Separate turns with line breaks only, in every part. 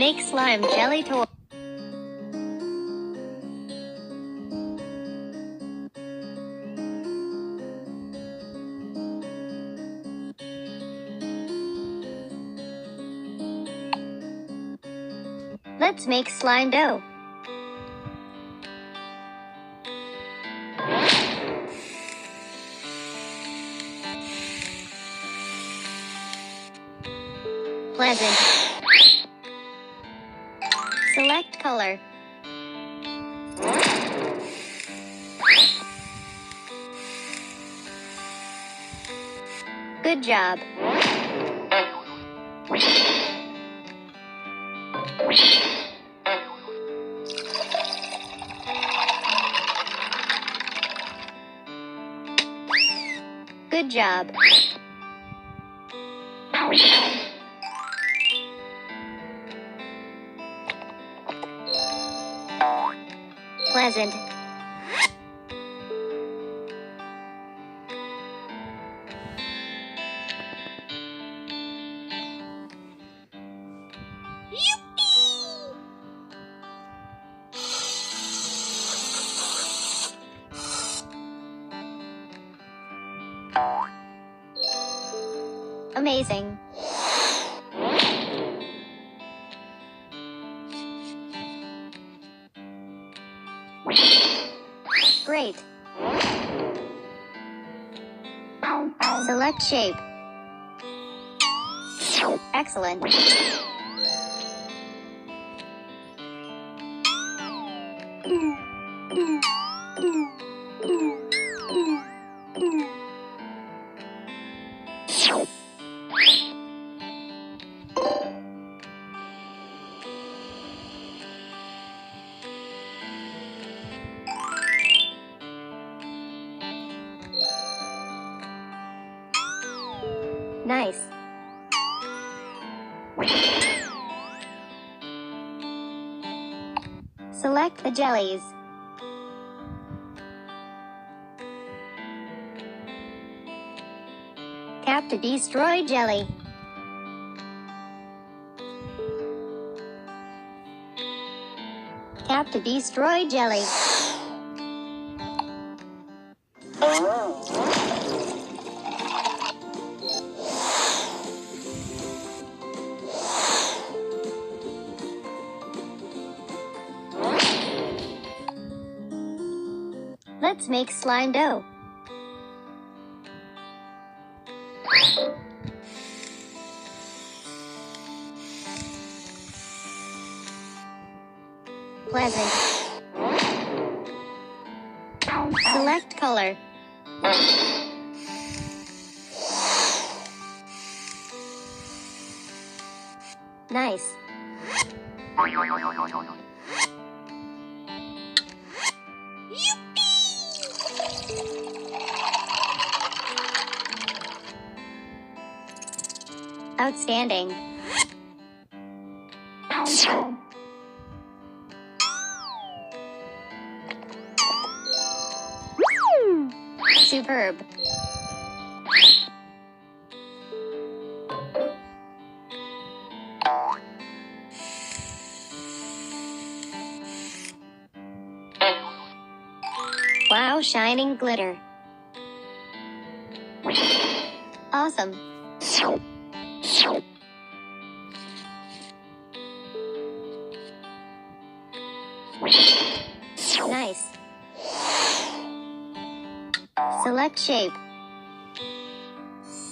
Make slime jelly toy. Let's make slime dough. Pleasant. Select color. Good job. Good job. Pleasant. Amazing. Great. Select shape. Excellent. Nice. Select the jellies. Tap to destroy jelly. Tap to destroy jelly. Let's make slime dough. Pleasant. Select color. Nice. Outstanding. Superb. Wow, shining glitter. Awesome. Nice. Select shape.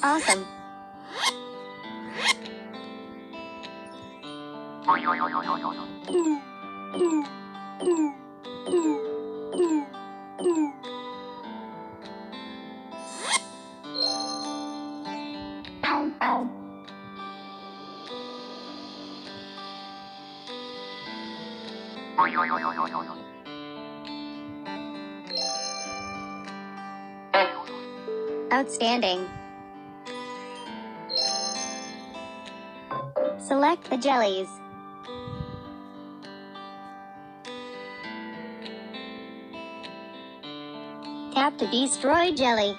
Awesome. Outstanding. Select the jellies. Tap to destroy jelly.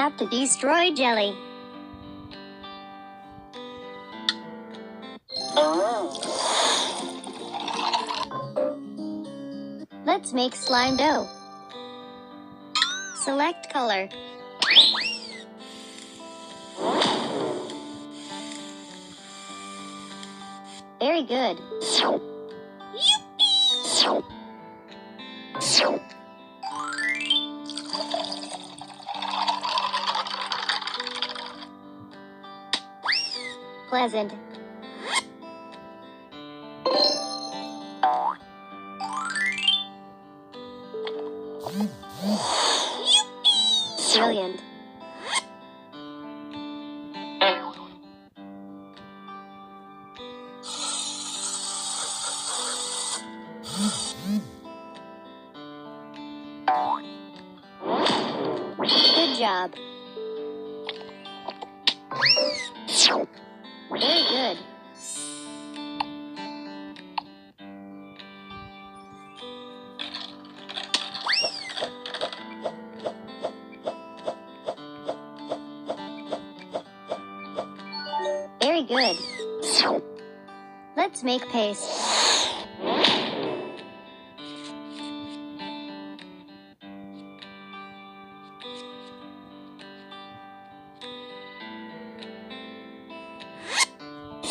Tap to destroy jelly. Let's make slime dough. Select color. Very good. Pleasant. Brilliant. Good job. Very good. Very good. Let's make paste.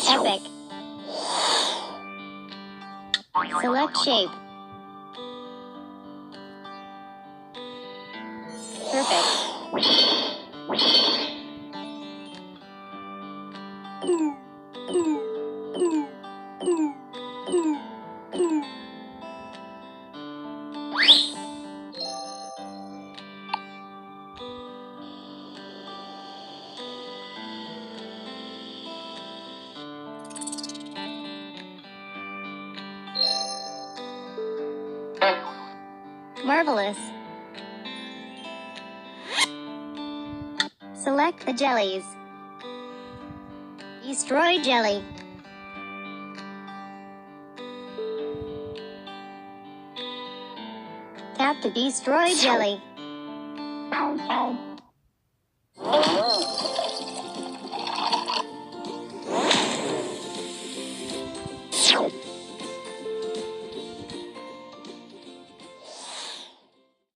Epic. Select shape. Perfect. Marvelous. Select the jellies. Destroy jelly. Tap to destroy jelly.